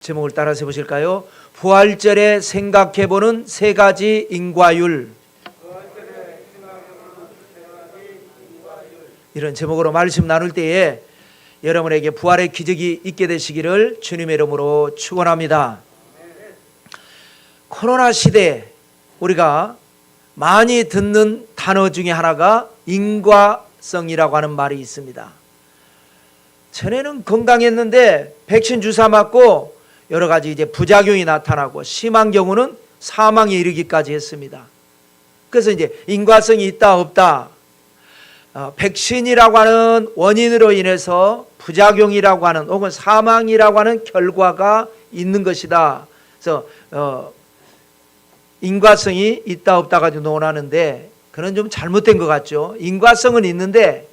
제목을 따라서 보실까요? 부활절에 생각해보는 세 가지 인과율. 이런 제목으로 말씀 나눌 때에 여러분에게 부활의 기적이 있게 되시기를 주님의 이름으로 축원합니다. 코로나 시대에 우리가 많이 듣는 단어 중에 하나가 인과성이라고 하는 말이 있습니다. 전에는 건강했는데 백신 주사 맞고 여러 가지 이제 부작용이 나타나고 심한 경우는 사망에 이르기까지 했습니다. 그래서 이제 인과성이 있다 없다, 백신이라고 하는 원인으로 인해서 부작용이라고 하는 혹은 사망이라고 하는 결과가 있는 것이다. 그래서 인과성이 있다 없다 가지고 논하는데 그건 좀 잘못된 것 같죠. 인과성은 있는데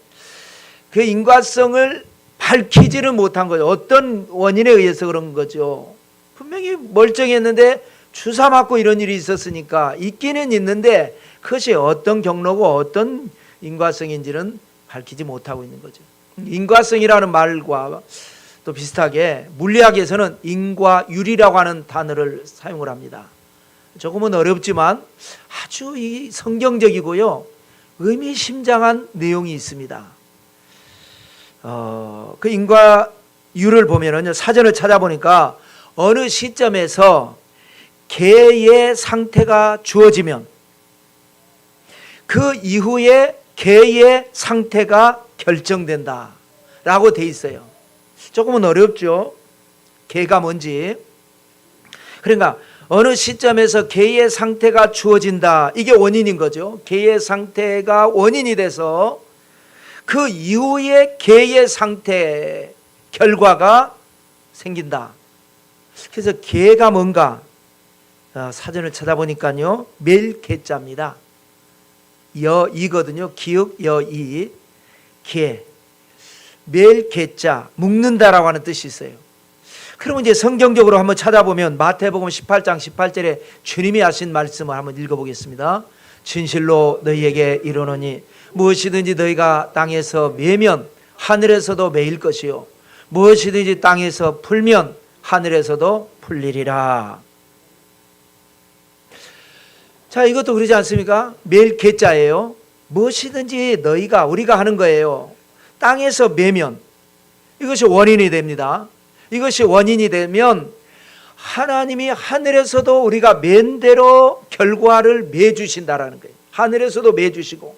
그 인과성을 밝히지는 못한 거죠. 어떤 원인에 의해서 그런 거죠. 분명히 멀쩡했는데 주사 맞고 이런 일이 있었으니까 있기는 있는데 그것이 어떤 경로고 어떤 인과성인지는 밝히지 못하고 있는 거죠. 인과성이라는 말과 또 비슷하게 물리학에서는 인과율이라고 하는 단어를 사용을 합니다. 조금은 어렵지만 아주 이 성경적이고요, 의미심장한 내용이 있습니다. 그 인과율을 보면은요, 사전을 찾아보니까 어느 시점에서 개의 상태가 주어지면 그 이후에 개의 상태가 결정된다 라고 돼 있어요. 조금은 어렵죠. 개가 뭔지. 그러니까 어느 시점에서 개의 상태가 주어진다, 이게 원인인 거죠. 개의 상태가 원인이 돼서 그 이후에 개의 상태 결과가 생긴다. 그래서 개가 뭔가 사전을 찾아보니까요, 멜개자입니다. 여이거든요. 기역 여이, 개, 멜개자, 묶는다라고 하는 뜻이 있어요. 그러면 이제 성경적으로 한번 찾아보면 마태복음 18장 18절에 주님이 하신 말씀을 한번 읽어보겠습니다. 진실로 너희에게 이르노니 무엇이든지 너희가 땅에서 매면 하늘에서도 매일 것이요 무엇이든지 땅에서 풀면 하늘에서도 풀리리라. 자, 이것도 그러지 않습니까? 매일 개자예요. 무엇이든지 너희가, 우리가 하는 거예요. 땅에서 매면 이것이 원인이 됩니다. 이것이 원인이 되면 하나님이 하늘에서도 우리가 맨 대로 결과를 매주신다라는 거예요. 하늘에서도 매주시고,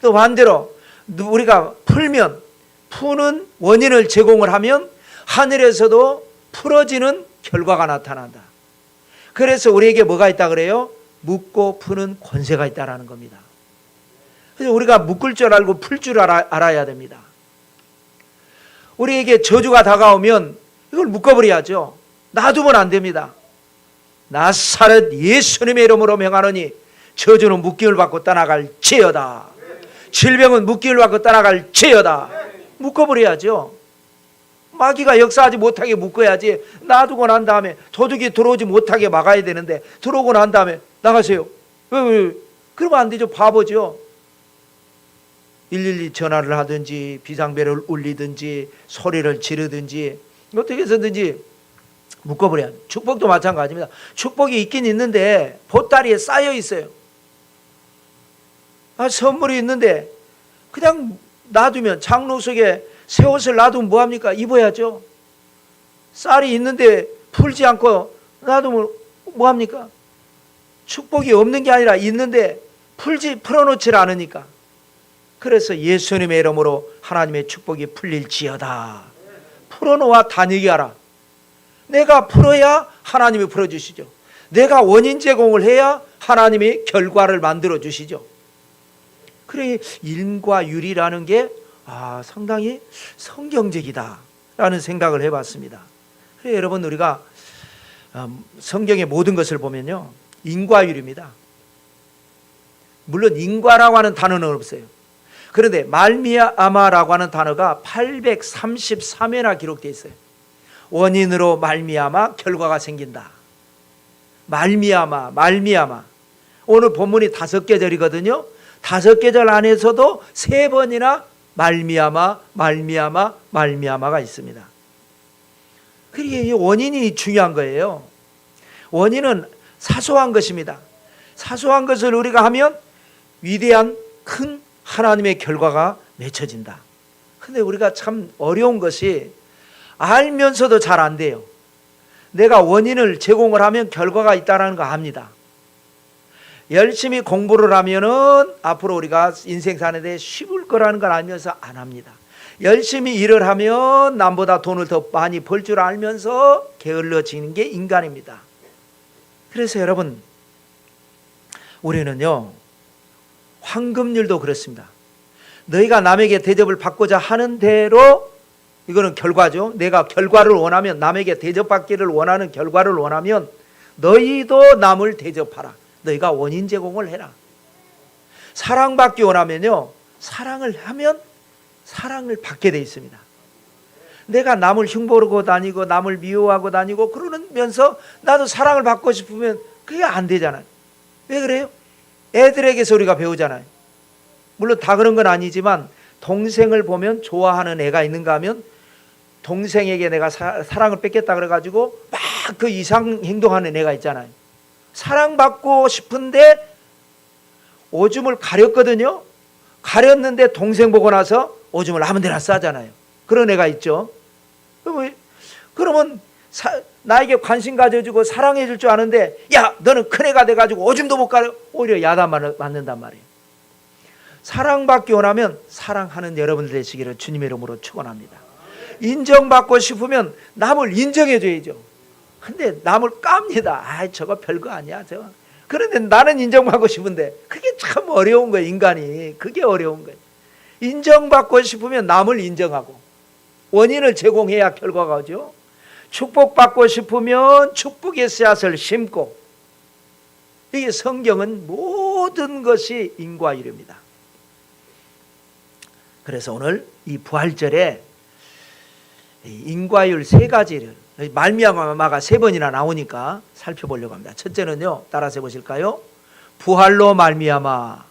또 반대로 우리가 풀면, 푸는 원인을 제공을 하면 하늘에서도 풀어지는 결과가 나타난다. 그래서 우리에게 뭐가 있다 그래요? 묶고 푸는 권세가 있다라는 겁니다. 그래서 우리가 묶을 줄 알고 풀 줄 알아야 됩니다. 우리에게 저주가 다가오면 이걸 묶어버려야죠. 놔두면 안 됩니다. 나사렛 예수님의 이름으로 명하노니 저주는 묶임을 받고 떠나갈지어다. 질병은 묶임을 받고 떠나갈지어다. 묶어버려야죠. 마귀가 역사하지 못하게 묶어야지. 놔두고 난 다음에 도둑이 들어오지 못하게 막아야 되는데 들어오고 난 다음에 나가세요. 왜? 그러면 안 되죠. 바보죠. 112 전화를 하든지 비상벨을 울리든지 소리를 지르든지 어떻게 해서든지 묶어버려야 돼요. 축복도 마찬가지입니다. 축복이 있긴 있는데 보따리에 쌓여 있어요. 선물이 있는데 그냥 놔두면, 장로 속에 새 옷을 놔두면 뭐합니까? 입어야죠. 쌀이 있는데 풀지 않고 놔두면 뭐합니까? 축복이 없는 게 아니라 있는데 풀어놓지 않으니까. 그래서 예수님의 이름으로 하나님의 축복이 풀릴지어다. 풀어놓아 다니게 하라. 내가 풀어야 하나님이 풀어주시죠. 내가 원인 제공을 해야 하나님이 결과를 만들어 주시죠. 그래, 인과율이라는 게 상당히 성경적이다라는 생각을 해봤습니다. 그래, 여러분, 우리가 성경의 모든 것을 보면요, 인과율입니다. 물론 인과라고 하는 단어는 없어요. 그런데 말미암아라고 하는 단어가 833회나 기록되어 있어요. 원인으로 말미암아 결과가 생긴다. 말미암아. 오늘 본문이 5계절이거든요. 5계절 안에서도 3번이나 말미암아가 있습니다. 그러니까 이 원인이 중요한 거예요. 원인은 사소한 것입니다. 사소한 것을 우리가 하면 위대한 큰 하나님의 결과가 맺혀진다. 근데 우리가 참 어려운 것이 알면서도 잘 안 돼요. 내가 원인을 제공을 하면 결과가 있다는 거 압니다. 열심히 공부를 하면은 앞으로 우리가 인생 사는 데 쉬울 거라는 걸 알면서 안 합니다. 열심히 일을 하면 남보다 돈을 더 많이 벌 줄 알면서 게을러지는 게 인간입니다. 그래서 여러분, 우리는요, 황금률도 그렇습니다. 너희가 남에게 대접을 받고자 하는 대로, 이거는 결과죠. 내가 결과를 원하면, 남에게 대접받기를 원하는 결과를 원하면 너희도 남을 대접하라. 너희가 원인 제공을 해라. 사랑받기 원하면요, 사랑을 하면 사랑을 받게 돼 있습니다. 내가 남을 흉보르고 다니고 남을 미워하고 다니고 그러면서 나도 사랑을 받고 싶으면 그게 안 되잖아요. 왜 그래요? 애들에게서 우리가 배우잖아요. 물론 다 그런 건 아니지만 동생을 보면 좋아하는 애가 있는가 하면 동생에게 내가 사랑을 뺏겠다 그래가지고 막 그 이상 행동하는 애가 있잖아요. 사랑받고 싶은데 오줌을 가렸거든요. 가렸는데 동생 보고 나서 오줌을 아무 데나 싸잖아요. 그런 애가 있죠. 그러면 나에게 관심 가져주고 사랑해 줄 줄 아는데, 야 너는 큰 애가 돼가지고 오줌도 못 가려, 오히려 야단 맞는단 말이에요. 사랑받기 원하면 사랑하는 여러분들 되시기를 주님의 이름으로 축원합니다. 인정받고 싶으면 남을 인정해 줘야죠. 근데 남을 깝니다. 아 저거 별거 아니야 저거. 그런데 나는 인정받고 싶은데 그게 참 어려운 거예요. 인간이 그게 어려운 거예요. 인정받고 싶으면 남을 인정하고 원인을 제공해야 결과가 오죠. 축복받고 싶으면 축복의 씨앗을 심고, 이게 성경은 모든 것이 인과율입니다. 그래서 오늘 이 부활절에 인과율 세 가지를, 말미암아가 세 번이나 나오니까 살펴보려고 합니다. 첫째는요, 따라서 해보실까요? 부활로 말미암아.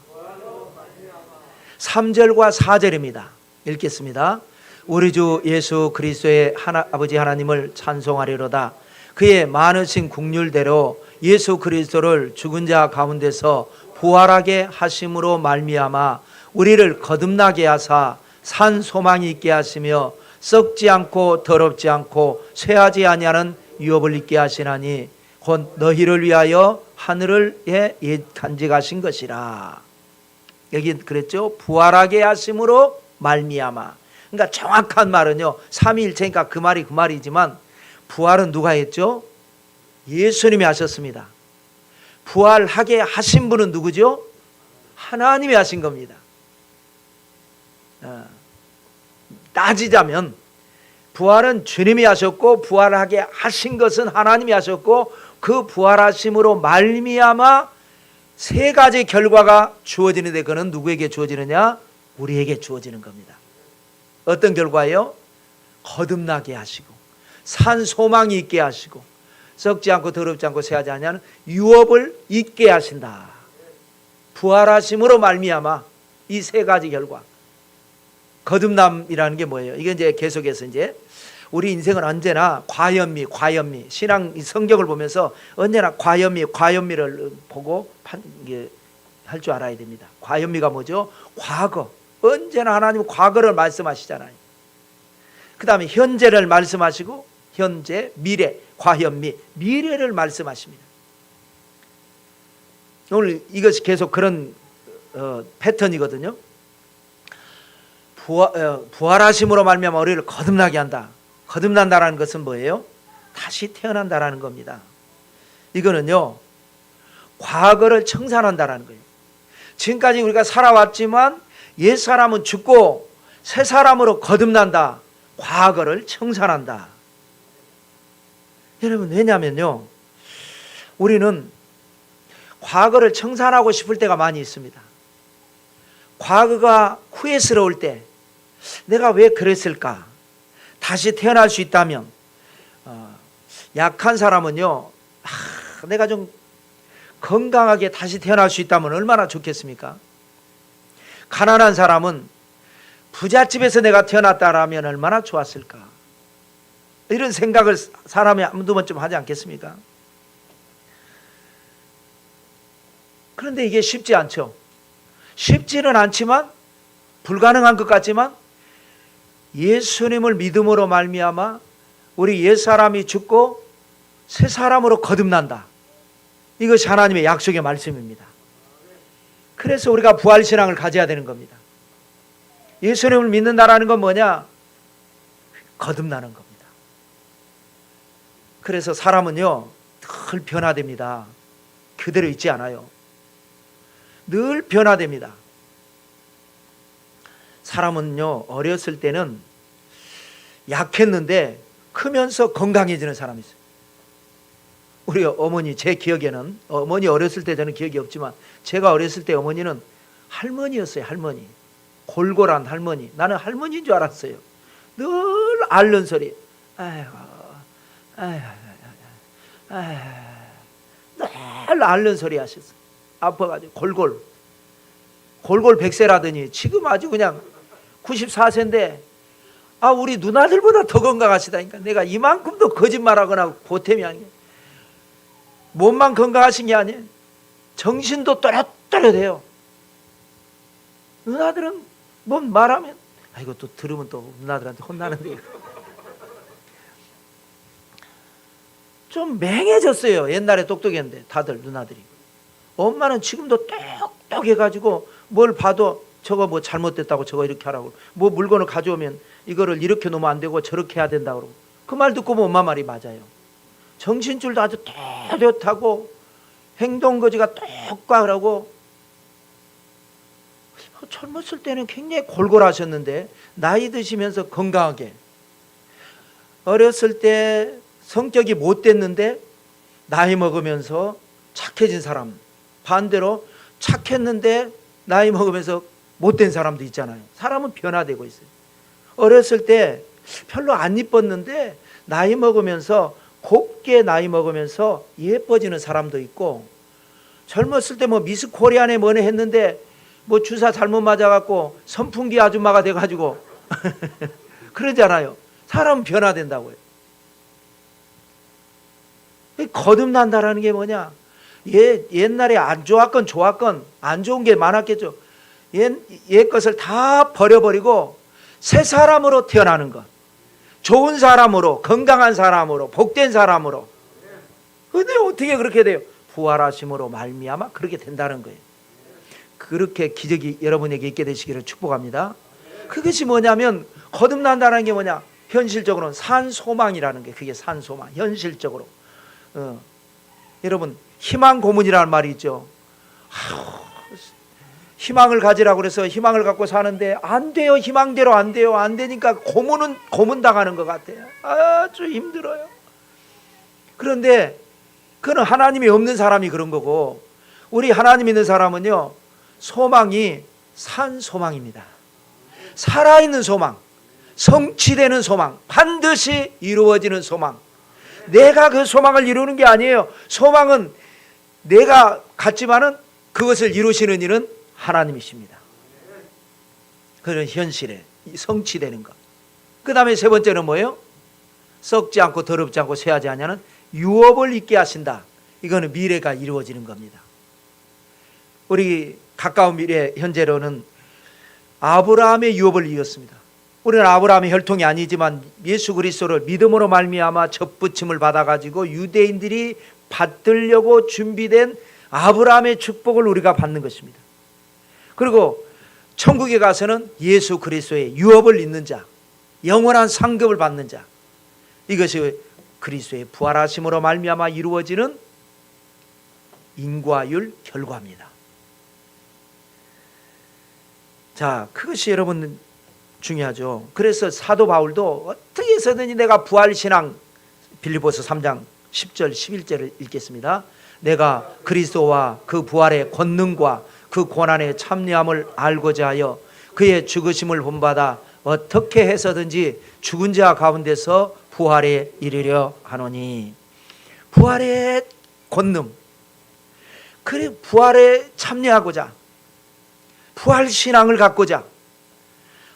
3절과 4절입니다. 읽겠습니다. 우리 주 예수 그리스도의 아버지 하나님을 찬송하리로다. 그의 많으신 긍휼대로 예수 그리스도를 죽은 자 가운데서 부활하게 하심으로 말미암아 우리를 거듭나게 하사 산 소망이 있게 하시며 썩지 않고 더럽지 않고 쇠하지 아니하는 유업을 있게 하시나니 곧 너희를 위하여 하늘에 간직하신 것이라. 여기 그랬죠. 부활하게 하심으로 말미암아. 그러니까 정확한 말은요, 삼위일체니까 그 말이지만 부활은 누가 했죠? 예수님이 하셨습니다. 부활하게 하신 분은 누구죠? 하나님이 하신 겁니다. 따지자면 부활은 주님이 하셨고 부활하게 하신 것은 하나님이 하셨고, 그 부활하심으로 말미암아 세 가지 결과가 주어지는데, 그는 누구에게 주어지느냐? 우리에게 주어지는 겁니다. 어떤 결과예요? 거듭나게 하시고 산 소망이 있게 하시고 썩지 않고 더럽지 않고 쇠하지 아니하는 유업을 있게 하신다. 부활하심으로 말미암아 이 세 가지 결과. 거듭남이라는 게 뭐예요? 이게 이제 계속해서 이제 우리 인생은 언제나 과연미, 신앙 성경을 보면서 언제나 과연미를 보고 할 줄 알아야 됩니다. 과연미가 뭐죠? 과거. 언제나 하나님은 과거를 말씀하시잖아요. 그 다음에 현재를 말씀하시고, 현재, 미래, 과현미, 미래를 말씀하십니다. 오늘 이것이 계속 그런 패턴이거든요. 부활하심으로 말미암아 우리를 거듭나게 한다. 거듭난다라는 것은 뭐예요? 다시 태어난다라는 겁니다. 이거는요, 과거를 청산한다라는 거예요. 지금까지 우리가 살아왔지만 옛 사람은 죽고 새 사람으로 거듭난다. 과거를 청산한다. 여러분, 왜냐면요, 우리는 과거를 청산하고 싶을 때가 많이 있습니다. 과거가 후회스러울 때 내가 왜 그랬을까? 다시 태어날 수 있다면, 약한 사람은요, 내가 좀 건강하게 다시 태어날 수 있다면 얼마나 좋겠습니까? 가난한 사람은 부잣집에서 내가 태어났다라면 얼마나 좋았을까? 이런 생각을 사람이 한두 번쯤 하지 않겠습니까? 그런데 이게 쉽지 않죠. 쉽지는 않지만, 불가능한 것 같지만, 예수님을 믿음으로 말미암아 우리 옛사람이 죽고 새 사람으로 거듭난다. 이것이 하나님의 약속의 말씀입니다. 그래서 우리가 부활신앙을 가져야 되는 겁니다. 예수님을 믿는다라는 건 뭐냐? 거듭나는 겁니다. 그래서 사람은요, 늘 변화됩니다. 그대로 있지 않아요. 늘 변화됩니다. 사람은요, 어렸을 때는 약했는데 크면서 건강해지는 사람이 있어요. 우리 어머니, 제 기억에는, 어머니 어렸을 때 저는 기억이 없지만, 제가 어렸을 때 어머니는 할머니였어요. 할머니. 골골한 할머니. 나는 할머니인 줄 알았어요. 늘 앓는 소리. 아이고, 아이고, 아이고, 늘 앓는 소리 하셨어요. 아파가지고 골골 100세라더니 지금 아주 그냥 94세인데, 우리 누나들보다 더 건강하시다니까. 내가 이만큼도 거짓말하거나 보탬이 아니에요. 몸만 건강하신 게 아니에요. 정신도 또렷또렷해요. 누나들은 뭐 말하면, 이거 또 들으면 또 누나들한테 혼나는데, 좀 맹해졌어요. 옛날에 똑똑했는데 다들 누나들이. 엄마는 지금도 똑똑해가지고 뭘 봐도 저거 뭐 잘못됐다고 저거 이렇게 하라고, 뭐 물건을 가져오면 이거를 이렇게 놓으면 안 되고 저렇게 해야 된다고 그러고, 그 말 듣고 보면 엄마 말이 맞아요. 정신줄도 아주 또렷하고 행동거지가 똑바르고, 젊었을 때는 굉장히 골골하셨는데 나이 드시면서 건강하게, 어렸을 때 성격이 못됐는데 나이 먹으면서 착해진 사람, 반대로 착했는데 나이 먹으면서 못된 사람도 있잖아요. 사람은 변화되고 있어요. 어렸을 때 별로 안 이뻤는데 나이 먹으면서, 곱게 나이 먹으면서 예뻐지는 사람도 있고, 젊었을 때 뭐 미스 코리아네 뭐네 했는데 뭐 주사 잘못 맞아갖고 선풍기 아줌마가 돼가지고 그러잖아요. 사람은 변화된다고요. 거듭난다라는 게 뭐냐? 옛날에 안 좋았건 좋았건 안 좋은 게 많았겠죠. 옛 것을 다 버려버리고 새 사람으로 태어나는 것. 좋은 사람으로, 건강한 사람으로, 복된 사람으로. 근데 어떻게 그렇게 돼요? 부활하심으로 말미암아 그렇게 된다는 거예요. 그렇게 기적이 여러분에게 있게 되시기를 축복합니다. 그것이 뭐냐면, 거듭난다는 게 뭐냐? 현실적으로는 산소망이라는 게, 그게 산소망. 현실적으로. 여러분, 희망 고문이라는 말이 있죠. 희망을 가지라고 그래서 희망을 갖고 사는데 안 돼요. 희망대로 안 돼요. 안 되니까 고문 당하는 것 같아요. 아주 힘들어요. 그런데 그는 하나님이 없는 사람이 그런 거고, 우리 하나님 있는 사람은요, 소망이 산소망입니다. 살아있는 소망, 성취되는 소망, 반드시 이루어지는 소망. 내가 그 소망을 이루는 게 아니에요. 소망은 내가 갖지만은 그것을 이루시는 이는 하나님이십니다. 그런 현실에 성취되는 것. 그 다음에 세 번째는 뭐예요? 썩지 않고 더럽지 않고 쇠하지 않냐는 유업을 있게 하신다. 이거는 미래가 이루어지는 겁니다. 우리 가까운 미래, 현재로는 아브라함의 유업을 이었습니다. 우리는 아브라함의 혈통이 아니지만 예수 그리스도를 믿음으로 말미암아 접붙임을 받아가지고 유대인들이 받들려고 준비된 아브라함의 축복을 우리가 받는 것입니다. 그리고 천국에 가서는 예수 그리스도의 유업을 잇는 자, 영원한 상급을 받는 자, 이것이 그리스도의 부활하심으로 말미암아 이루어지는 인과율 결과입니다. 자, 그것이 여러분 중요하죠. 그래서 사도 바울도 어떻게 해서든지 내가 부활신앙, 빌립보서 3장 10절 11절을 읽겠습니다. 내가 그리스도와 그 부활의 권능과 그 고난의 참여함을 알고자 하여 그의 죽으심을 본받아 어떻게 해서든지 죽은 자 가운데서 부활에 이르려 하노니. 부활의 권능, 그래 부활에 참여하고자, 부활신앙을 갖고자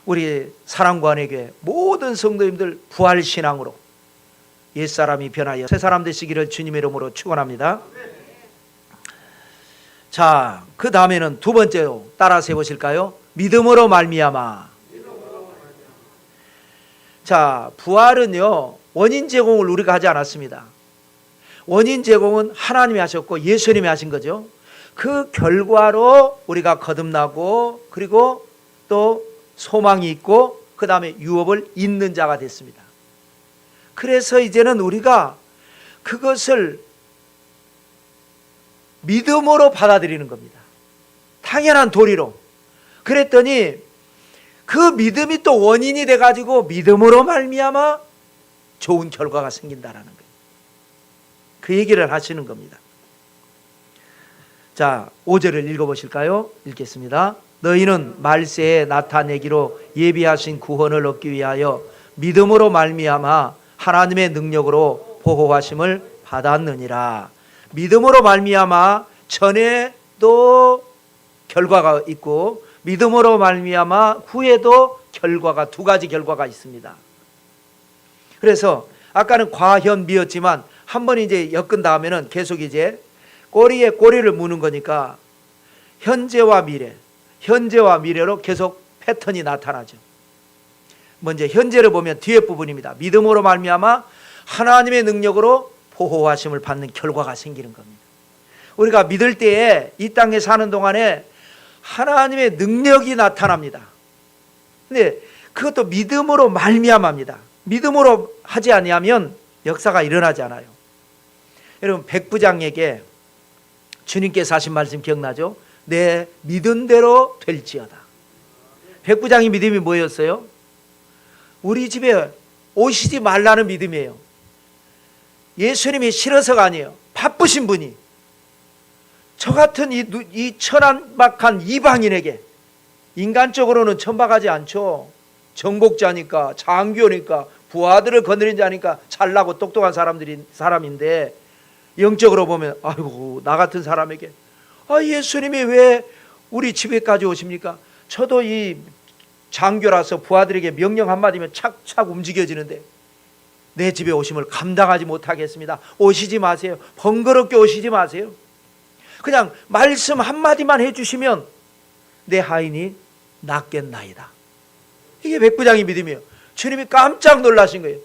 우리 사랑관에게 모든 성도님들 부활신앙으로 옛사람이 변하여 새사람 되시기를 주님의 이름으로 축원합니다. 자, 그 다음에는 두 번째로 따라서 해보실까요? 믿음으로 말미암아. 자, 부활은요, 원인 제공을 우리가 하지 않았습니다. 원인 제공은 하나님이 하셨고 예수님이 하신 거죠. 그 결과로 우리가 거듭나고 그리고 또 소망이 있고 그 다음에 유업을 잇는 자가 됐습니다. 그래서 이제는 우리가 그것을 믿음으로 받아들이는 겁니다. 당연한 도리로. 그랬더니 그 믿음이 또 원인이 돼가지고 믿음으로 말미암아 좋은 결과가 생긴다라는 거예요. 그 얘기를 하시는 겁니다. 자, 5절을 읽어보실까요? 읽겠습니다. 너희는 말세에 나타내기로 예비하신 구원을 얻기 위하여 믿음으로 말미암아 하나님의 능력으로 보호하심을 받았느니라. 믿음으로 말미암아 전에도 결과가 있고 믿음으로 말미암아 후에도 결과가 두 가지 결과가 있습니다. 그래서 아까는 과현미였지만 한 번 이제 엮은 다음에는 계속 이제 꼬리에 꼬리를 무는 거니까 현재와 미래로 계속 패턴이 나타나죠. 먼저 현재를 보면 뒤에 부분입니다. 믿음으로 말미암아 하나님의 능력으로 보호하심을 받는 결과가 생기는 겁니다. 우리가 믿을 때에 이 땅에 사는 동안에 하나님의 능력이 나타납니다. 근데 그것도 믿음으로 말미암아입니다. 믿음으로 하지 아니하면 역사가 일어나지 않아요. 여러분, 백부장에게 주님께서 하신 말씀 기억나죠? 내 믿은 대로 될지어다. 백부장의 믿음이 뭐였어요? 우리 집에 오시지 말라는 믿음이에요. 예수님이 싫어서가 아니에요. 바쁘신 분이 저 같은 이 천한박한 이방인에게, 인간적으로는 천박하지 않죠. 정복자니까, 장교니까, 부하들을 거느린 자니까 잘나고 똑똑한 사람인데, 영적으로 보면 아이고, 나 같은 사람에게 예수님이 왜 우리 집에까지 오십니까? 저도 이 장교라서 부하들에게 명령 한마디면 착착 움직여지는데 내 집에 오심을 감당하지 못하겠습니다. 오시지 마세요. 번거롭게 오시지 마세요. 그냥 말씀 한마디만 해주시면 내 하인이 낫겠나이다. 이게 백부장의 믿음이에요. 주님이 깜짝 놀라신 거예요.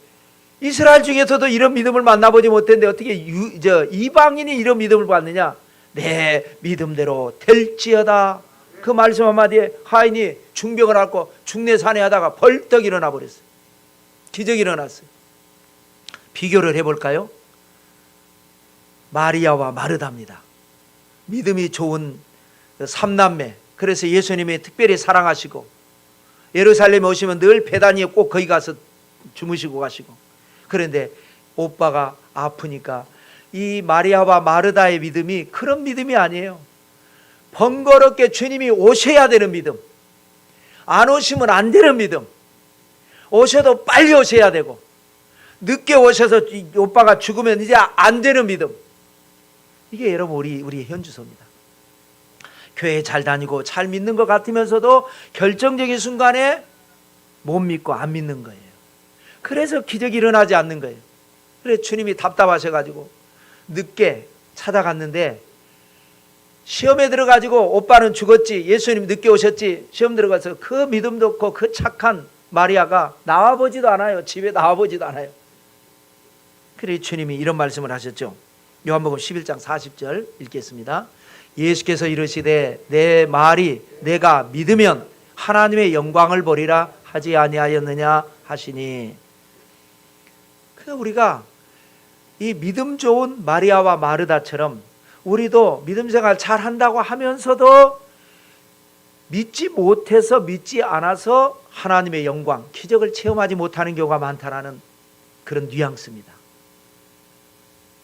이스라엘 중에서도 이런 믿음을 만나보지 못했는데 어떻게 이방인이 이런 믿음을 받느냐. 내 믿음대로 될지어다. 그 말씀 한마디에 하인이 중병을 앓고 중내산에 하다가 벌떡 일어나 버렸어요. 기적이 일어났어요. 비교를 해볼까요? 마리아와 마르다입니다. 믿음이 좋은 삼남매. 그래서 예수님이 특별히 사랑하시고 예루살렘에 오시면 늘 베다니에 꼭 거기 가서 주무시고 가시고. 그런데 오빠가 아프니까 이 마리아와 마르다의 믿음이 그런 믿음이 아니에요. 번거롭게 주님이 오셔야 되는 믿음, 안 오시면 안 되는 믿음, 오셔도 빨리 오셔야 되고 늦게 오셔서 오빠가 죽으면 이제 안 되는 믿음. 이게 여러분 우리의 현주소입니다. 교회 잘 다니고 잘 믿는 것 같으면서도 결정적인 순간에 못 믿고 안 믿는 거예요. 그래서 기적이 일어나지 않는 거예요. 그래서 주님이 답답하셔가지고 늦게 찾아갔는데 시험에 들어가지고 오빠는 죽었지, 예수님 늦게 오셨지, 시험 들어가서 그 믿음도 없고 그 착한 마리아가 나와보지도 않아요. 집에 나와보지도 않아요. 그래서 주님이 이런 말씀을 하셨죠. 요한복음 11장 40절 읽겠습니다. 예수께서 이르시되 내 말이 내가 믿으면 하나님의 영광을 보리라 하지 아니하였느냐 하시니. 그래서 우리가 이 믿음 좋은 마리아와 마르다처럼 우리도 믿음 생활 잘 한다고 하면서도 믿지 못해서 믿지 않아서 하나님의 영광, 기적을 체험하지 못하는 경우가 많다라는 그런 뉘앙스입니다.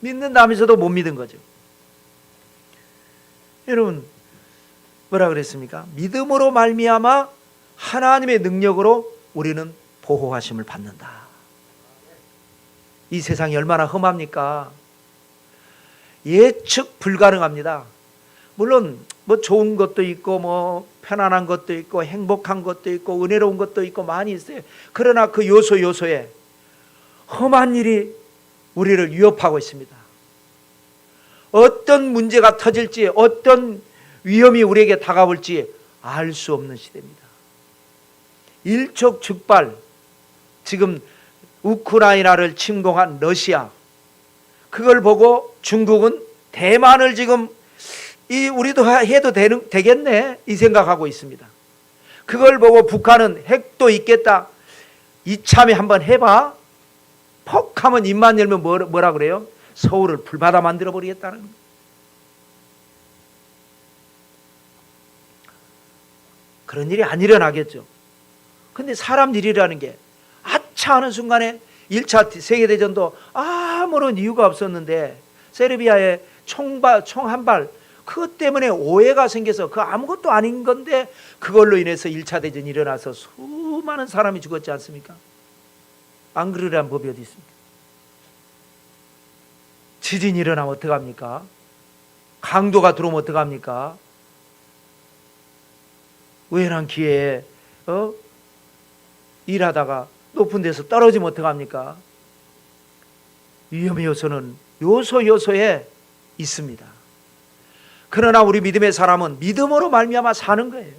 믿는다면서도 못 믿은 거죠. 여러분 뭐라 그랬습니까? 믿음으로 말미암아 하나님의 능력으로 우리는 보호하심을 받는다. 이 세상이 얼마나 험합니까? 예측 불가능합니다. 물론 뭐 좋은 것도 있고 뭐 편안한 것도 있고 행복한 것도 있고 은혜로운 것도 있고 많이 있어요. 그러나 그 요소에 험한 일이 우리를 위협하고 있습니다. 어떤 문제가 터질지, 어떤 위험이 우리에게 다가올지 알 수 없는 시대입니다. 일촉즉발, 지금 우크라이나를 침공한 러시아, 그걸 보고 중국은 대만을 지금 우리도 해도 되겠네 이 생각하고 있습니다. 그걸 보고 북한은 핵도 있겠다, 이참에 한번 해봐, 퍽 하면 입만 열면 뭐라 그래요? 서울을 불바다 만들어 버리겠다는 겁니다. 그런 일이 안 일어나겠죠. 근데 사람 일이라는 게 아차 하는 순간에 1차 세계대전도 아무런 이유가 없었는데 세르비아에 총 한 발, 그것 때문에 오해가 생겨서 그 아무것도 아닌 건데 그걸로 인해서 1차 대전이 일어나서 수많은 사람이 죽었지 않습니까? 안 그러려는 법이 어디 있습니까? 지진이 일어나면 어떡합니까? 강도가 들어오면 어떡합니까? 우연한 기회에 일하다가 높은 데서 떨어지면 어떡합니까? 위험의 요소는 요소에 있습니다. 그러나 우리 믿음의 사람은 믿음으로 말미암아 사는 거예요.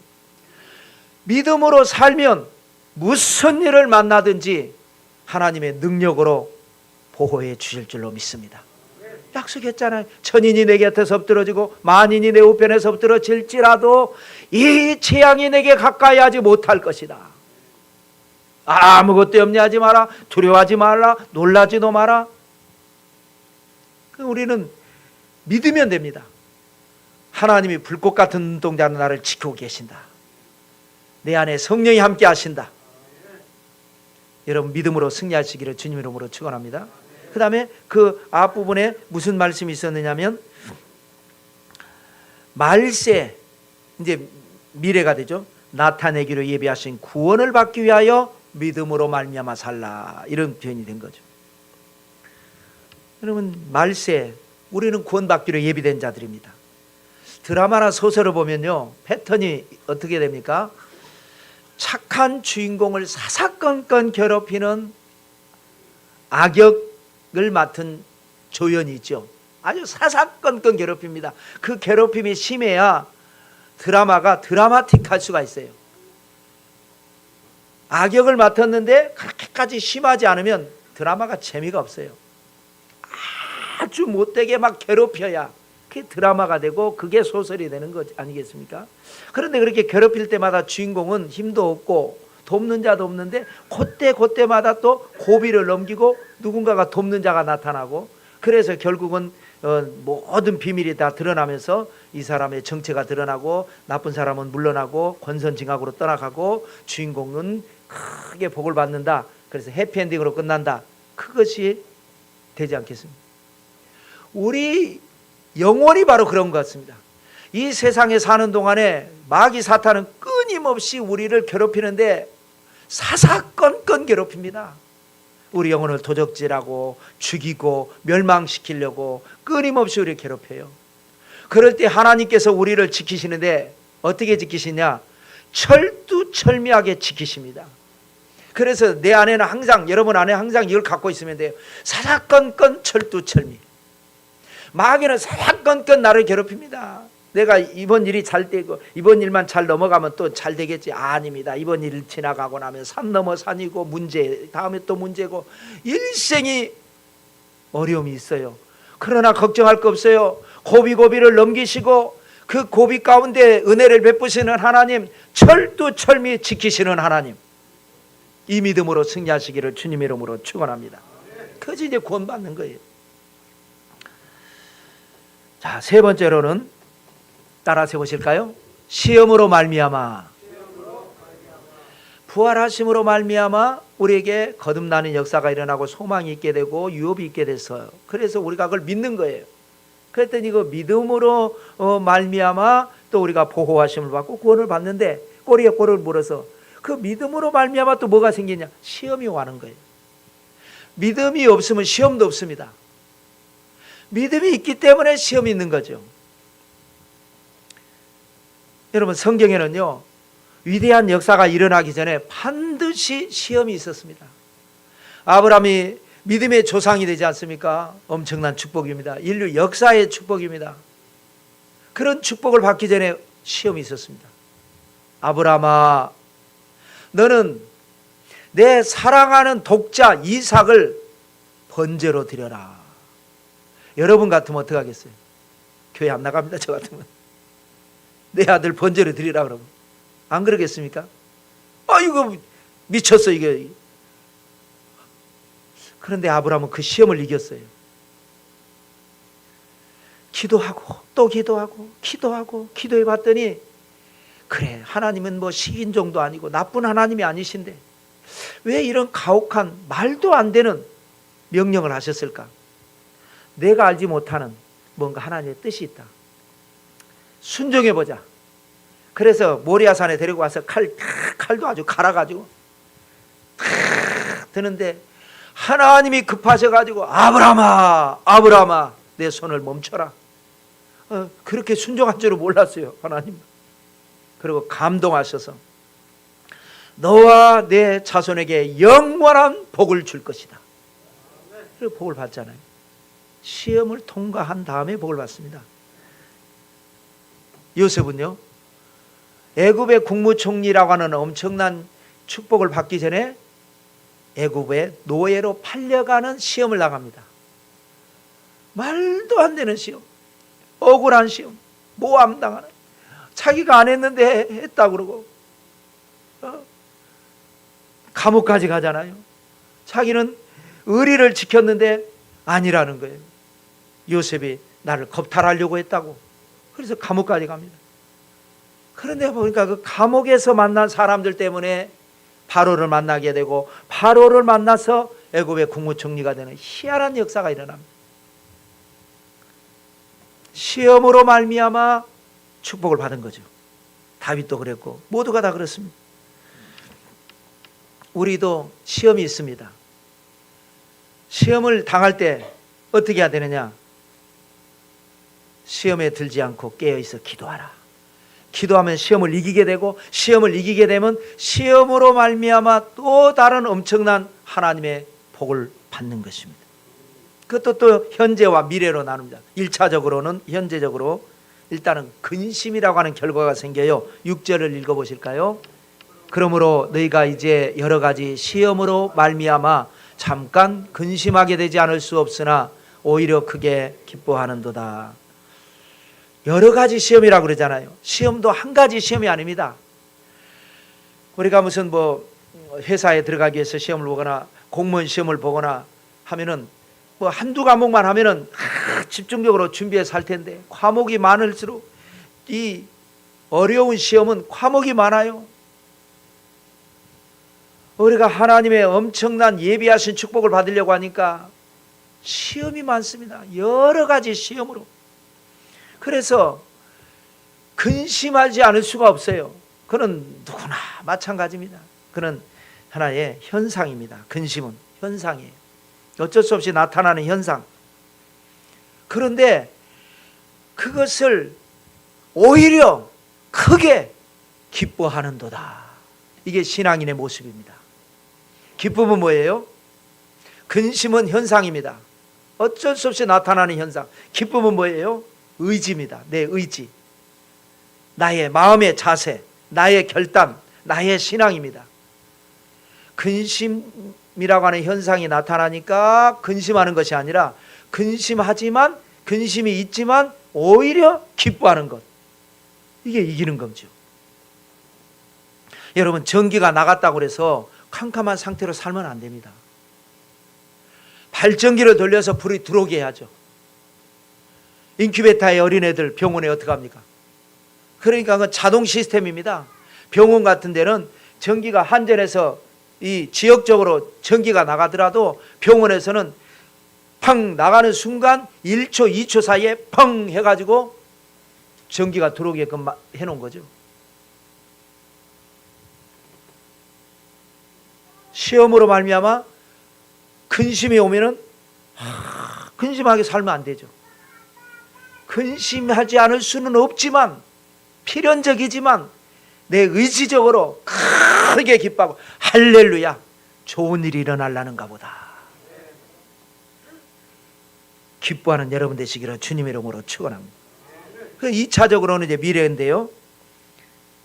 믿음으로 살면 무슨 일을 만나든지 하나님의 능력으로 보호해 주실 줄로 믿습니다. 약속했잖아요. 천인이 내 곁에서 엎드러지고 만인이 내 우편에서 엎드러질지라도 이 재앙이 내게 가까이 하지 못할 것이다. 아무것도 염려하지 마라, 두려워하지 말라, 놀라지도 마라. 우리는 믿으면 됩니다. 하나님이 불꽃 같은 눈동자로 나를 지키고 계신다. 내 안에 성령이 함께 하신다. 여러분 믿음으로 승리하시기를 주님 이름으로 축원합니다. 그 다음에 그 앞부분에 무슨 말씀이 있었느냐면 말세, 이제 미래가 되죠. 나타내기로 예비하신 구원을 받기 위하여 믿음으로 말미암아 살라, 이런 표현이 된 거죠. 여러분 말세, 우리는 구원받기로 예비된 자들입니다. 드라마나 소설을 보면요, 패턴이 어떻게 됩니까? 착한 주인공을 사사건건 괴롭히는 악역을 맡은 조연이 있죠. 아주 사사건건 괴롭힙니다. 그 괴롭힘이 심해야 드라마가 드라마틱할 수가 있어요. 악역을 맡았는데 그렇게까지 심하지 않으면 드라마가 재미가 없어요. 아주 못되게 막 괴롭혀야 그게 드라마가 되고 그게 소설이 되는 것 아니겠습니까? 그런데 그렇게 괴롭힐 때마다 주인공은 힘도 없고 돕는 자도 없는데 그때마다 또 고비를 넘기고 누군가가 돕는 자가 나타나고, 그래서 결국은 모든 비밀이 다 드러나면서 이 사람의 정체가 드러나고 나쁜 사람은 물러나고 권선징악으로 떠나가고 주인공은 크게 복을 받는다. 그래서 해피엔딩으로 끝난다. 그것이 되지 않겠습니까? 우리 영혼이 바로 그런 것 같습니다. 이 세상에 사는 동안에 마귀 사탄은 끊임없이 우리를 괴롭히는데 사사건건 괴롭힙니다. 우리 영혼을 도적질하고 죽이고 멸망시키려고 끊임없이 우리를 괴롭혀요. 그럴 때 하나님께서 우리를 지키시는데 어떻게 지키시냐? 철두철미하게 지키십니다. 그래서 내 안에는 항상, 여러분 안에 항상 이걸 갖고 있으면 돼요. 사사건건 철두철미. 마귀는 사사건건 나를 괴롭힙니다. 내가 이번 일이 잘 되고 이번 일만 잘 넘어가면 또 잘 되겠지. 아닙니다. 이번 일 지나가고 나면 산 넘어 산이고 문제, 다음에 또 문제고 일생이 어려움이 있어요. 그러나 걱정할 거 없어요. 고비고비를 넘기시고 그 고비 가운데 은혜를 베푸시는 하나님, 철두철미 지키시는 하나님, 이 믿음으로 승리하시기를 주님 이름으로 축원합니다. 그것이 이제 구원받는 거예요. 자, 세 번째로는 따라서 보실까요? 시험으로 말미암아, 부활하심으로 말미암아 우리에게 거듭나는 역사가 일어나고 소망이 있게 되고 유업이 있게 됐어요. 그래서 우리가 그걸 믿는 거예요. 그랬더니 그 믿음으로 말미암아 또 우리가 보호하심을 받고 구원을 받는데 꼬리에 꼬리를 물어서 그 믿음으로 말미암아 또 뭐가 생기냐? 시험이 오는 거예요. 믿음이 없으면 시험도 없습니다. 믿음이 있기 때문에 시험이 있는 거죠. 여러분 성경에는요, 위대한 역사가 일어나기 전에 반드시 시험이 있었습니다. 아브라함이 믿음의 조상이 되지 않습니까? 엄청난 축복입니다. 인류 역사의 축복입니다. 그런 축복을 받기 전에 시험이 있었습니다. 아브라함아, 너는 내 사랑하는 독자 이삭을 번제로 드려라. 여러분 같으면 어떡하겠어요? 교회 안 나갑니다. 저 같으면 내 아들 번제로 드리라 그러면 안 그러겠습니까? 이거 미쳤어 이게. 그런데 아브라함은 그 시험을 이겼어요. 기도하고 또 기도하고 기도해 봤더니, 그래, 하나님은 뭐 식인종도 아니고 나쁜 하나님이 아니신데 왜 이런 가혹한 말도 안 되는 명령을 하셨을까? 내가 알지 못하는 뭔가 하나님의 뜻이 있다. 순종해 보자. 그래서 모리아산에 데리고 와서 칼도 아주 갈아가지고 탁 드는데, 하나님이 급하셔가지고 아브라함아 내 손을 멈춰라. 그렇게 순종한 줄은 몰랐어요, 하나님. 그리고 감동하셔서 너와 내 자손에게 영원한 복을 줄 것이다. 그리고 복을 받잖아요. 시험을 통과한 다음에 복을 받습니다. 요셉은요, 애굽의 국무총리라고 하는 엄청난 축복을 받기 전에 애굽의 노예로 팔려가는 시험을 나갑니다. 말도 안 되는 시험, 억울한 시험, 모함당하는, 자기가 안 했는데 했다 그러고 감옥까지 가잖아요. 자기는 의리를 지켰는데 아니라는 거예요. 요셉이 나를 겁탈하려고 했다고. 그래서 감옥까지 갑니다. 그런데 보니까 그 감옥에서 만난 사람들 때문에 바로를 만나게 되고, 바로를 만나서 애굽의 국무총리가 되는 희한한 역사가 일어납니다. 시험으로 말미암아 축복을 받은 거죠. 다윗도 그랬고 모두가 다 그렇습니다. 우리도 시험이 있습니다. 시험을 당할 때 어떻게 해야 되느냐? 시험에 들지 않고 깨어있어 기도하라. 기도하면 시험을 이기게 되고, 시험을 이기게 되면 시험으로 말미암아 또 다른 엄청난 하나님의 복을 받는 것입니다. 그것도 또 현재와 미래로 나눕니다. 1차적으로는 현재적으로 일단은 근심이라고 하는 결과가 생겨요. 6절을 읽어보실까요? 그러므로 너희가 이제 여러 가지 시험으로 말미암아 잠깐 근심하게 되지 않을 수 없으나 오히려 크게 기뻐하는도다. 여러 가지 시험이라고 그러잖아요. 시험도 한 가지 시험이 아닙니다. 우리가 무슨 회사에 들어가기 위해서 시험을 보거나 공무원 시험을 보거나 하면은 한두 과목만 하면은 집중적으로 준비해서 할 텐데, 과목이 많을수록 이 어려운 시험은 과목이 많아요. 우리가 하나님의 엄청난 예비하신 축복을 받으려고 하니까 시험이 많습니다. 여러 가지 시험으로. 그래서 근심하지 않을 수가 없어요. 그는 누구나 마찬가지입니다. 그는 하나의 현상입니다. 근심은 현상이에요. 어쩔 수 없이 나타나는 현상. 그런데 그것을 오히려 크게 기뻐하는도다. 이게 신앙인의 모습입니다. 기쁨은 뭐예요? 근심은 현상입니다. 어쩔 수 없이 나타나는 현상. 기쁨은 뭐예요? 의지입니다. 내 의지, 나의 마음의 자세, 나의 결단, 나의 신앙입니다. 근심이라고 하는 현상이 나타나니까 근심하는 것이 아니라, 근심이 있지만 오히려 기뻐하는 것. 이게 이기는 거죠. 여러분, 전기가 나갔다고 해서 캄캄한 상태로 살면 안 됩니다. 발전기를 돌려서 불이 들어오게 해야죠. 인큐베이터의 어린애들 병원에 어떻게 합니까? 그러니까 그건 자동 시스템입니다. 병원 같은 데는 전기가 한전에서 이 지역적으로 전기가 나가더라도 병원에서는 팡 나가는 순간 1초, 2초 사이에 펑 해가지고 전기가 들어오게끔 해놓은 거죠. 시험으로 말미암아 근심이 오면은 근심하게 살면 안 되죠. 근심하지 않을 수는 없지만, 필연적이지만 내 의지적으로 크게 기뻐하고 할렐루야, 좋은 일이 일어나려는가 보다. 기뻐하는 여러분 되시기를 주님의 이름으로 축원합니다. 그 2차적으로는 이제 미래인데요.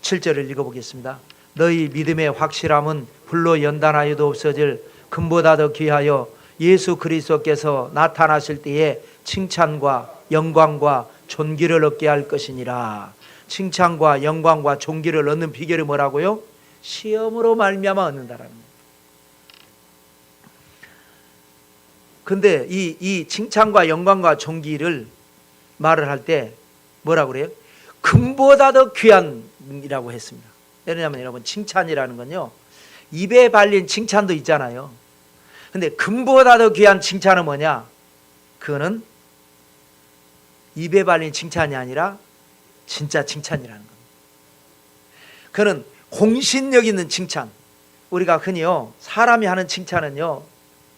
7절을 읽어보겠습니다. 너희 믿음의 확실함은 불로 연단하여도 없어질 금보다 더 귀하여 예수 그리스도께서 나타나실 때에 칭찬과 영광과 존귀를 얻게 할 것이니라. 칭찬과 영광과 존귀를 얻는 비결이 뭐라고요? 시험으로 말미암아 얻는다라는 거예요. 근데 이 칭찬과 영광과 존귀를 말을 할 때 뭐라고 그래요? 금보다 더 귀한이라고 했습니다. 왜냐하면 여러분, 칭찬이라는 건요, 입에 발린 칭찬도 있잖아요. 근데 금보다 더 귀한 칭찬은 뭐냐? 그거는 입에 발린 칭찬이 아니라 진짜 칭찬이라는 겁니다. 그는 공신력 있는 칭찬. 우리가 흔히요, 사람이 하는 칭찬은요,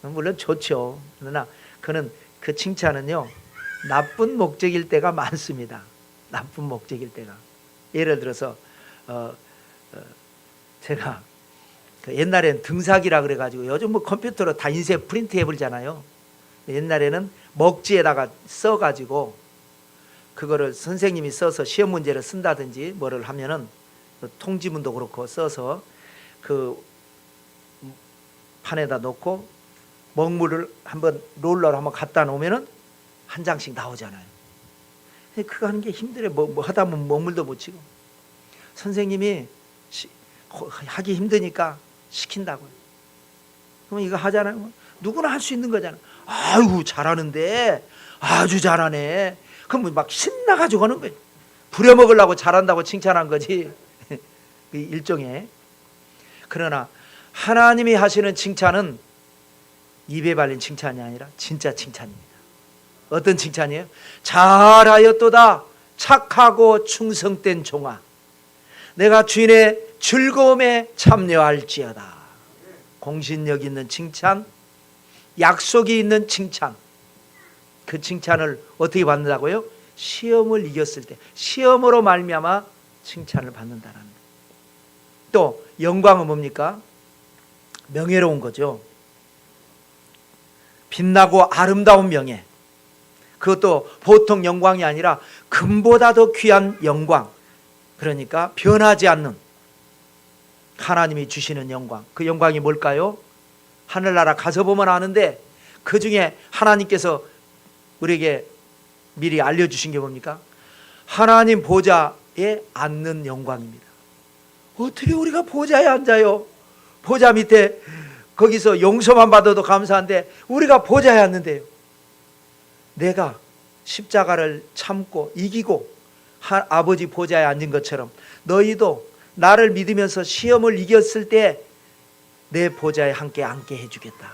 물론 좋죠. 그러나 그는 그 칭찬은요, 나쁜 목적일 때가 많습니다. 나쁜 목적일 때가. 예를 들어서 제가 옛날엔 등사기라 그래가지고, 요즘 뭐 컴퓨터로 다 인쇄 프린트 해버리잖아요. 옛날에는 먹지에다가 써가지고 그거를 선생님이 써서 시험 문제를 쓴다든지 뭐를 하면은 통지문도 그렇고 써서 그 판에다 놓고 먹물을 한번 롤러로 한번 갖다 놓으면은 한 장씩 나오잖아요. 그거 하는 게 힘들어요. 뭐 하다 보면 먹물도 못 치고. 선생님이 하기 힘드니까 시킨다고요. 그럼 이거 하잖아요. 누구나 할 수 있는 거잖아. 아유, 잘하는데, 아주 잘하네. 그럼 막 신나가지고 하는 거예요. 부려먹으려고 잘한다고 칭찬한 거지. 일종의. 그러나 하나님이 하시는 칭찬은 입에 발린 칭찬이 아니라 진짜 칭찬입니다. 어떤 칭찬이에요? 잘하였도다 착하고 충성된 종아, 내가 주인의 즐거움에 참여할지어다. 공신력 있는 칭찬, 약속이 있는 칭찬. 그 칭찬을 어떻게 받는다고요? 시험을 이겼을 때, 시험으로 말미암아 칭찬을 받는다는 거예요. 또 영광은 뭡니까? 명예로운 거죠. 빛나고 아름다운 명예. 그것도 보통 영광이 아니라 금보다 더 귀한 영광. 그러니까 변하지 않는 하나님이 주시는 영광. 그 영광이 뭘까요? 하늘나라 가서 보면 아는데, 그 중에 하나님께서 우리에게 미리 알려주신 게 뭡니까? 하나님 보좌에 앉는 영광입니다. 어떻게 우리가 보좌에 앉아요? 보좌 밑에 거기서 용서만 받아도 감사한데 우리가 보좌에 앉는데요. 내가 십자가를 참고 이기고 아버지 보좌에 앉은 것처럼 너희도 나를 믿으면서 시험을 이겼을 때 내 보좌에 함께 앉게 해주겠다.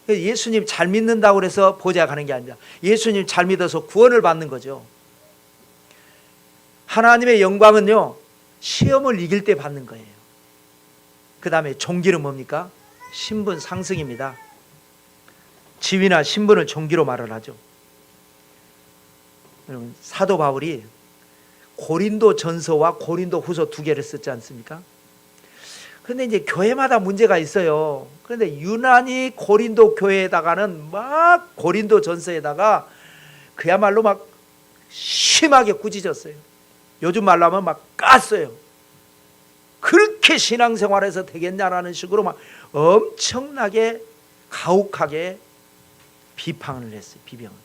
예수님 잘 믿는다고 해서 보좌에 가는 게 아니라 예수님 잘 믿어서 구원을 받는 거죠. 하나님의 영광은요, 시험을 이길 때 받는 거예요. 그 다음에 존귀는 뭡니까? 신분 상승입니다. 지위나 신분을 존귀로 말을 하죠. 여러분, 사도 바울이 고린도 전서와 고린도 후서 두 개를 썼지 않습니까? 그런데 이제 교회마다 문제가 있어요. 그런데 유난히 고린도 교회에다가는 막 고린도 전서에다가 그야말로 막 심하게 꾸짖었어요. 요즘 말로 하면 막 깠어요. 그렇게 신앙생활에서 되겠냐라는 식으로 막 엄청나게 가혹하게 비판을 했어요. 비평을.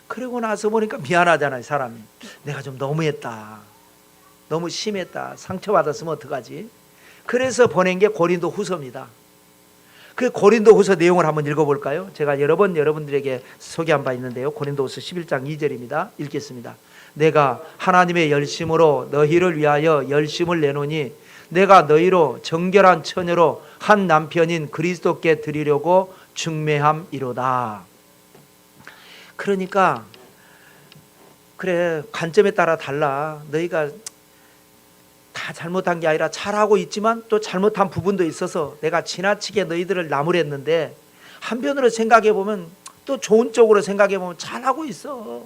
그러고 나서 보니까 미안하잖아요. 사람이. 내가 좀 너무했다. 너무 심했다. 상처받았으면 어떡하지? 그래서 보낸 게 고린도 후서입니다. 그 고린도 후서 내용을 한번 읽어볼까요? 제가 여러 번 여러분들에게 소개한 바 있는데요. 고린도 후서 11장 2절입니다. 읽겠습니다. 내가 하나님의 열심으로 너희를 위하여 열심을 내노니 내가 너희로 정결한 처녀로 한 남편인 그리스도께 드리려고 중매함이로다. 그러니까 그래, 관점에 따라 달라. 너희가 다 잘못한 게 아니라 잘하고 있지만 또 잘못한 부분도 있어서 내가 지나치게 너희들을 나무랬는데, 한편으로 생각해 보면 또 좋은 쪽으로 생각해 보면 잘하고 있어.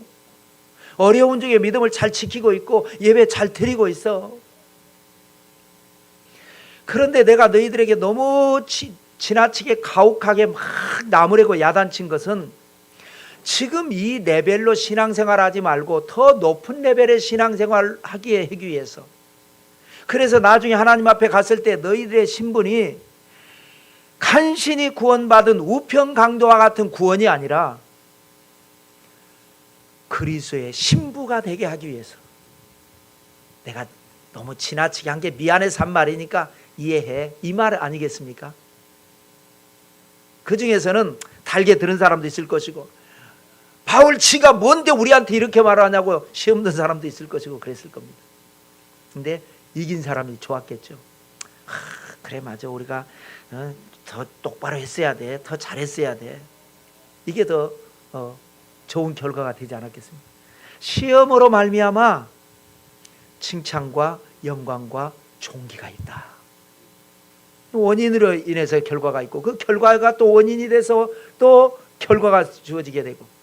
어려운 중에 믿음을 잘 지키고 있고 예배 잘 드리고 있어. 그런데 내가 너희들에게 너무 지나치게 가혹하게 막 나무래고 야단친 것은 지금 이 레벨로 신앙생활 하지 말고 더 높은 레벨의 신앙생활 하기 위해서, 그래서 나중에 하나님 앞에 갔을 때 너희들의 신분이 간신히 구원받은 우편 강도와 같은 구원이 아니라 그리스도의 신부가 되게 하기 위해서. 내가 너무 지나치게 한 게 미안해서 한 말이니까 이해해, 이 말 아니겠습니까? 그 중에서는 달게 들은 사람도 있을 것이고, 바울 지가 뭔데 우리한테 이렇게 말하냐고 시험 든 사람도 있을 것이고 그랬을 겁니다. 근데 이긴 사람이 좋았겠죠. 그래 맞아, 우리가 더 똑바로 했어야 돼, 더 잘했어야 돼. 이게 더 좋은 결과가 되지 않았겠습니까? 시험으로 말미암아 칭찬과 영광과 존귀가 있다. 원인으로 인해서 결과가 있고, 그 결과가 또 원인이 돼서 또 결과가 주어지게 되고.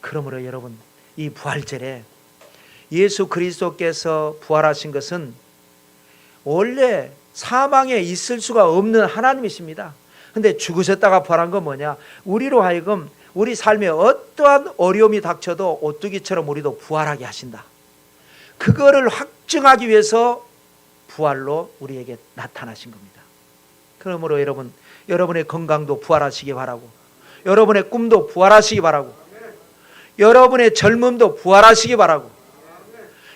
그러므로 여러분, 이 부활절에 예수 그리스도께서 부활하신 것은 원래 사망에 있을 수가 없는 하나님이십니다. 근데 죽으셨다가 부활한 건 뭐냐? 우리로 하여금 우리 삶에 어떠한 어려움이 닥쳐도 오뚜기처럼 우리도 부활하게 하신다. 그거를 확증하기 위해서 부활로 우리에게 나타나신 겁니다. 그러므로 여러분, 여러분의 건강도 부활하시기 바라고, 여러분의 꿈도 부활하시기 바라고, 여러분의 젊음도 부활하시기 바라고,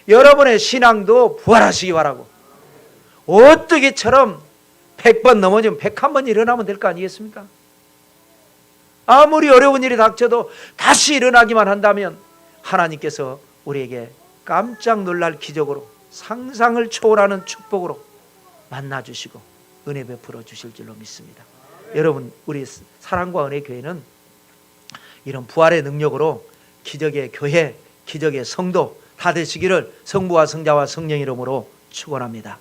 여러분의 신앙도 부활하시기 바라고. 오뚜기처럼 100번 넘어지면 101번 일어나면 될 거 아니겠습니까? 아무리 어려운 일이 닥쳐도 다시 일어나기만 한다면 하나님께서 우리에게 깜짝 놀랄 기적으로, 상상을 초월하는 축복으로 만나주시고 은혜 베풀어 주실 줄로 믿습니다. 여러분, 우리 사랑과 은혜 교회는 이런 부활의 능력으로 기적의 교회, 기적의 성도 다 되시기를 성부와 성자와 성령 이름으로 축원합니다.